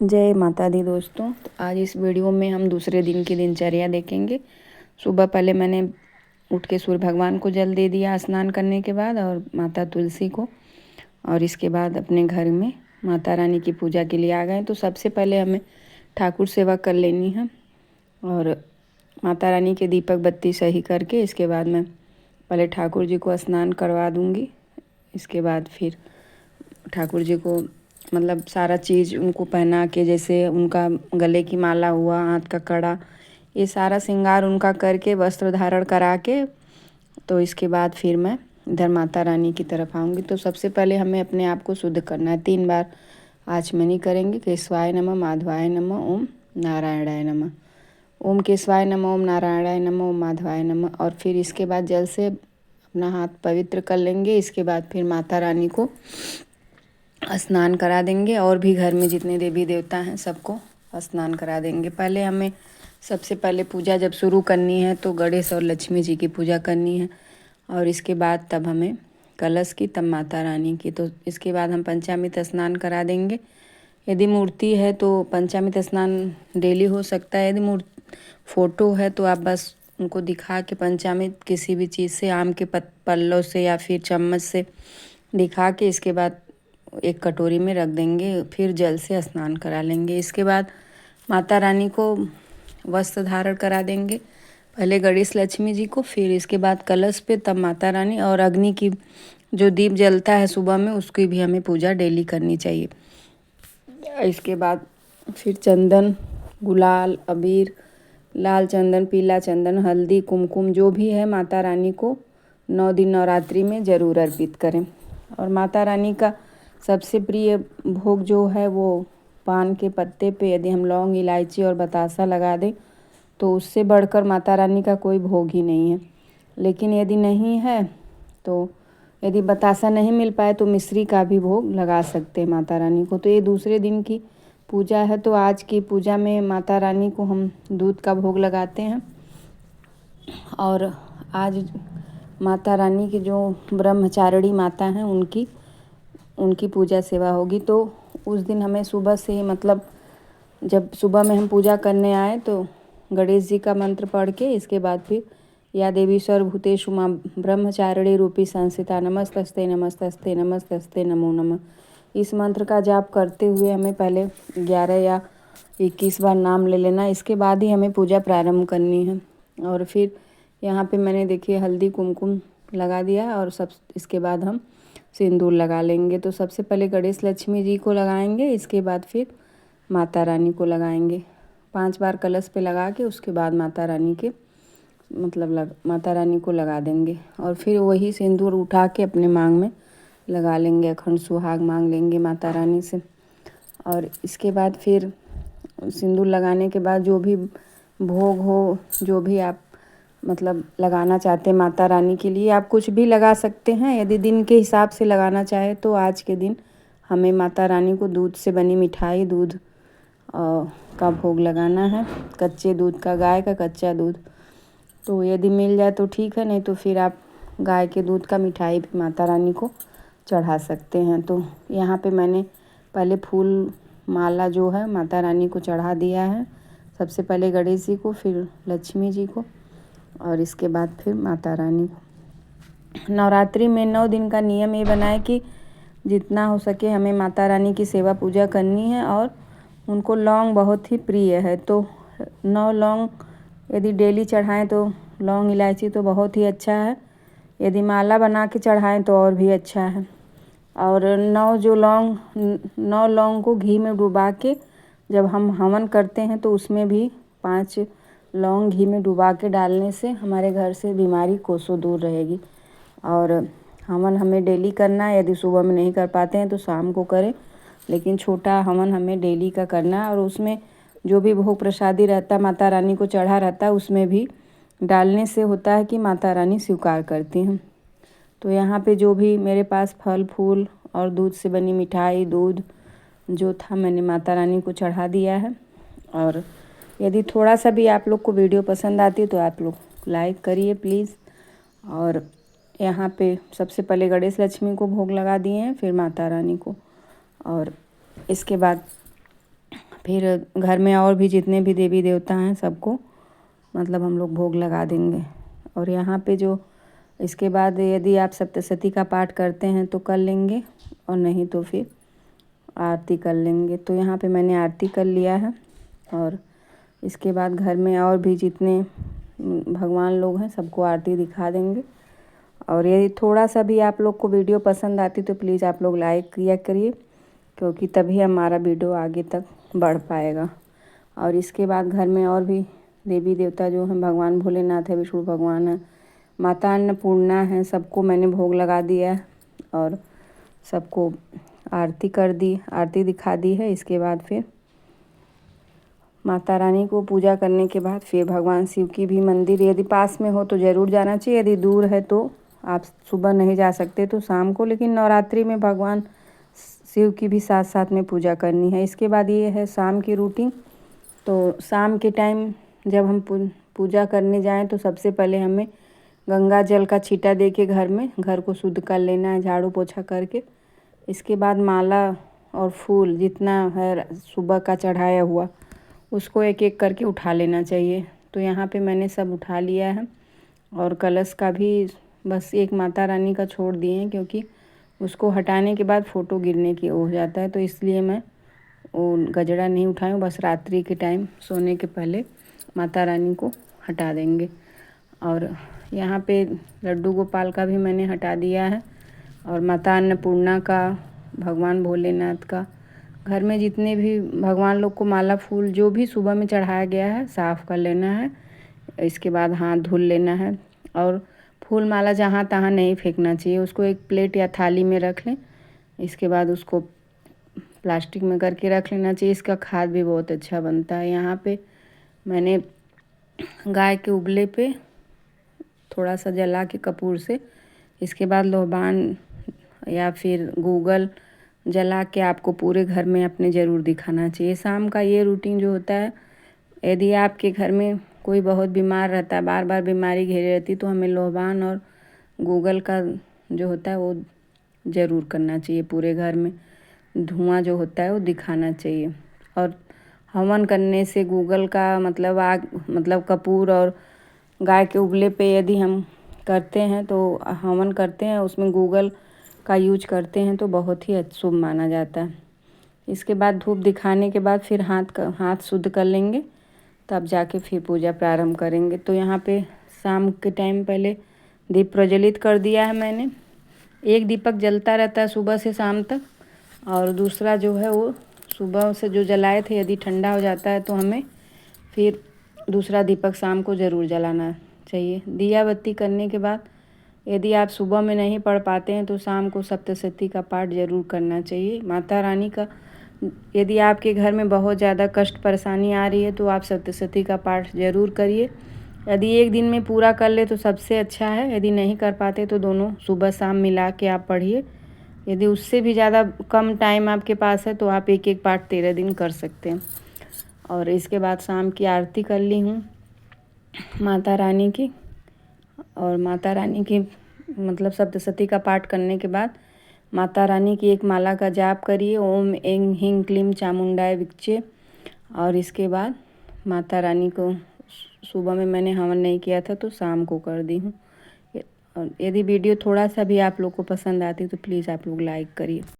जय माता दी दोस्तों। तो आज इस वीडियो में हम दूसरे दिन की दिनचर्या देखेंगे। सुबह पहले मैंने उठ के सूर्य भगवान को जल दे दिया स्नान करने के बाद, और माता तुलसी को, और इसके बाद अपने घर में माता रानी की पूजा के लिए आ गए। तो सबसे पहले हमें ठाकुर सेवा कर लेनी है और माता रानी के दीपक बत्ती सही करके इसके बाद मैं पहले ठाकुर जी को स्नान करवा दूँगी। इसके बाद फिर ठाकुर जी को मतलब सारा चीज़ उनको पहना के, जैसे उनका गले की माला हुआ, हाथ का कड़ा, ये सारा श्रृंगार उनका करके वस्त्र धारण करा के, तो इसके बाद फिर मैं इधर माता रानी की तरफ आऊँगी। तो सबसे पहले हमें अपने आप को शुद्ध करना है। 3 बार आचमनी करेंगे। केशवाय नमः, माधवाय नमः, ओम नारायणाय नमः। ओम केशवाय नमः, ओम नारायणाय नमः, ओम माधवाय नमः। और फिर इसके बाद जल से अपना हाथ पवित्र कर लेंगे। इसके बाद फिर माता रानी को स्नान करा देंगे, और भी घर में जितने देवी देवता हैं सबको स्नान करा देंगे। पहले हमें सबसे पहले पूजा जब शुरू करनी है तो गणेश और लक्ष्मी जी की पूजा करनी है, और इसके बाद तब हमें कलश की, तब माता रानी की। तो इसके बाद हम पंचामृत स्नान करा देंगे। यदि मूर्ति है तो पंचामृत स्नान डेली हो सकता है। यदि फ़ोटो है तो आप बस उनको दिखा के पंचामृत किसी भी चीज़ से, आम के पल्लों से या फिर चम्मच से दिखा के इसके बाद एक कटोरी में रख देंगे। फिर जल से स्नान करा लेंगे। इसके बाद माता रानी को वस्त्र धारण करा देंगे, पहले गणेश लक्ष्मी जी को, फिर इसके बाद कलश पे, तब माता रानी। और अग्नि की जो दीप जलता है सुबह में, उसकी भी हमें पूजा डेली करनी चाहिए। इसके बाद फिर चंदन, गुलाल, अबीर, लाल चंदन, पीला चंदन, हल्दी, कुमकुम, जो भी है माता रानी को 9 दिन नवरात्रि में ज़रूर अर्पित करें। और माता रानी का सबसे प्रिय भोग जो है वो पान के पत्ते पे यदि हम लौंग, इलायची और बतासा लगा दें तो उससे बढ़कर माता रानी का कोई भोग ही नहीं है। लेकिन यदि नहीं है तो यदि बतासा नहीं मिल पाए तो मिश्री का भी भोग लगा सकते हैं माता रानी को। तो ये दूसरे दिन की पूजा है। तो आज की पूजा में माता रानी को हम दूध का भोग लगाते हैं। और आज माता रानी की जो ब्रह्मचारिणी माता हैं उनकी पूजा सेवा होगी। तो उस दिन हमें सुबह से ही, मतलब जब सुबह में हम पूजा करने आए तो गणेश जी का मंत्र पढ़ के, इसके बाद फिर या देवी सर्वभूतेषु मां ब्रह्मचारिणी रूपी संस्थिता नमस्तस्ते नमस्तस्ते नमस्तस्ते नमो नमः, इस मंत्र का जाप करते हुए हमें पहले 11 या 21 बार नाम ले लेना। इसके बाद ही हमें पूजा प्रारंभ करनी है। और फिर यहाँ पे मैंने देखिए हल्दी कुमकुम लगा दिया, और सब इसके बाद हम सिंदूर लगा लेंगे। तो सबसे पहले गणेश लक्ष्मी जी को लगाएंगे, इसके बाद फिर माता रानी को लगाएंगे। 5 बार कलश पे लगा के उसके बाद माता रानी के माता रानी को लगा देंगे। और फिर वही सिंदूर उठा के अपने मांग में लगा लेंगे, अखंड सुहाग मांग लेंगे माता रानी से। और इसके बाद फिर सिंदूर लगाने के बाद जो भी भोग हो, जो भी आप लगाना चाहते हैं माता रानी के लिए, आप कुछ भी लगा सकते हैं। यदि दिन के हिसाब से लगाना चाहे तो आज के दिन हमें माता रानी को दूध से बनी मिठाई, दूध का भोग लगाना है, कच्चे दूध का, गाय का कच्चा दूध। तो यदि मिल जाए तो ठीक है, नहीं तो फिर आप गाय के दूध का मिठाई भी माता रानी को चढ़ा सकते हैं। तो यहाँ पे मैंने पहले फूल माला जो है माता रानी को चढ़ा दिया है। सबसे पहले गणेश जी को, फिर लक्ष्मी जी को, और इसके बाद फिर माता रानी को। नवरात्रि में 9 दिन का नियम ये बना है कि जितना हो सके हमें माता रानी की सेवा पूजा करनी है। और उनको लौंग बहुत ही प्रिय है, तो 9 लौंग यदि डेली चढ़ाएं तो लौंग इलायची तो बहुत ही अच्छा है। यदि माला बना के चढ़ाएं तो और भी अच्छा है। और 9 लौंग को घी में डुबा के जब हम हवन करते हैं तो उसमें भी 5 लौंग घी में डुबा के डालने से हमारे घर से बीमारी कोसों दूर रहेगी। और हवन हमें डेली करना है। यदि सुबह में नहीं कर पाते हैं तो शाम को करें, लेकिन छोटा हवन हमें डेली का करना है। और उसमें जो भी भोग प्रसादी रहता है माता रानी को चढ़ा रहता है, उसमें भी डालने से होता है कि माता रानी स्वीकार करती हैं। तो यहाँ पे जो भी मेरे पास फल फूल और दूध से बनी मिठाई, दूध जो था, मैंने माता रानी को चढ़ा दिया है। और यदि थोड़ा सा भी आप लोग को वीडियो पसंद आती है तो आप लोग लाइक करिए प्लीज़। और यहाँ पे सबसे पहले गणेश लक्ष्मी को भोग लगा दिए हैं, फिर माता रानी को। और इसके बाद फिर घर में और भी जितने भी देवी देवता हैं सबको मतलब हम लोग भोग लगा देंगे। और यहाँ पे जो इसके बाद यदि आप सप्तशती का पाठ करते हैं तो कर लेंगे, और नहीं तो फिर आरती कर लेंगे। तो यहाँ पे मैंने आरती कर लिया है, और इसके बाद घर में और भी जितने भगवान लोग हैं सबको आरती दिखा देंगे। और यदि थोड़ा सा भी आप लोग को वीडियो पसंद आती तो प्लीज़ आप लोग लाइक किया करिए, क्योंकि तभी हमारा वीडियो आगे तक बढ़ पाएगा। और इसके बाद घर में और भी देवी देवता जो हैं, भगवान भोलेनाथ है, विष्णु भगवान है, माता अन्नपूर्णा है, सबको मैंने भोग लगा दिया है और सबको आरती कर दी, आरती दिखा दी है। इसके बाद फिर माता रानी को पूजा करने के बाद फिर भगवान शिव की भी मंदिर यदि पास में हो तो ज़रूर जाना चाहिए। यदि दूर है तो आप सुबह नहीं जा सकते तो शाम को, लेकिन नवरात्रि में भगवान शिव की भी साथ साथ में पूजा करनी है। इसके बाद ये है शाम की रूटीन। तो शाम के टाइम जब हम पूजा करने जाएं तो सबसे पहले हमें गंगा जल का छींटा दे के घर को शुद्ध कर लेना है, झाड़ू पोछा करके। इसके बाद माला और फूल जितना है सुबह का चढ़ाया हुआ उसको एक एक करके उठा लेना चाहिए। तो यहाँ पे मैंने सब उठा लिया है, और कलश का भी बस एक माता रानी का छोड़ दिए हैं, क्योंकि उसको हटाने के बाद फ़ोटो गिरने की हो जाता है, तो इसलिए मैं वो गजरा नहीं उठाई हूँ। बस रात्रि के टाइम सोने के पहले माता रानी को हटा देंगे। और यहाँ पे लड्डू गोपाल का भी मैंने हटा दिया है, और माता अन्नपूर्णा का, भगवान भोलेनाथ का, घर में जितने भी भगवान लोग को माला फूल जो भी सुबह में चढ़ाया गया है साफ़ कर लेना है। इसके बाद हाथ धुल लेना है, और फूल माला जहाँ तहाँ नहीं फेंकना चाहिए, उसको एक प्लेट या थाली में रख लें। इसके बाद उसको प्लास्टिक में करके रख लेना चाहिए। इसका खाद भी बहुत अच्छा बनता है। यहाँ पे मैंने गाय के उबले पे थोड़ा सा जला के कपूर से, इसके बाद लोबान या फिर गूगल जला के आपको पूरे घर में अपने ज़रूर दिखाना चाहिए। शाम का ये रूटीन जो होता है, यदि आपके घर में कोई बहुत बीमार रहता है, बार बार बीमारी घेरे रहती, तो हमें लोबान और गूगल का जो होता है वो ज़रूर करना चाहिए। पूरे घर में धुआं जो होता है वो दिखाना चाहिए। और हवन करने से गूगल का मतलब आग मतलब कपूर और गाय के उबले पे यदि हम करते हैं तो हवन करते हैं, उसमें गूगल का यूज करते हैं तो बहुत ही शुभ माना जाता है। इसके बाद धूप दिखाने के बाद फिर हाथ शुद्ध कर लेंगे, तब जाके फिर पूजा प्रारंभ करेंगे। तो यहाँ पे शाम के टाइम पहले दीप प्रज्वलित कर दिया है मैंने। एक दीपक जलता रहता है सुबह से शाम तक, और दूसरा जो है वो सुबह से जो जलाए थे यदि ठंडा हो जाता है तो हमें फिर दूसरा दीपक शाम को ज़रूर जलाना चाहिए। दिया बत्ती करने के बाद यदि आप सुबह में नहीं पढ़ पाते हैं तो शाम को सप्तशती का पाठ ज़रूर करना चाहिए। माता रानी का यदि आपके घर में बहुत ज़्यादा कष्ट परेशानी आ रही है तो आप सप्तशती का पाठ ज़रूर करिए। यदि एक दिन में पूरा कर ले तो सबसे अच्छा है, यदि नहीं कर पाते तो दोनों सुबह शाम मिला के आप पढ़िए। यदि उससे भी ज़्यादा कम टाइम आपके पास है तो आप एक एक पाठ 13 दिन कर सकते हैं। और इसके बाद शाम की आरती कर ली हूँ माता रानी की, और माता रानी की मतलब सप्तशती का पाठ करने के बाद माता रानी की एक माला का जाप करिए, ओम ऐं ह्रीं क्लीं चामुंडाय विच्चे। और इसके बाद माता रानी को सुबह में मैंने हवन नहीं किया था तो शाम को कर दी हूँ। और यदि वीडियो थोड़ा सा भी आप लोग को पसंद आती तो प्लीज़ आप लोग लाइक करिए।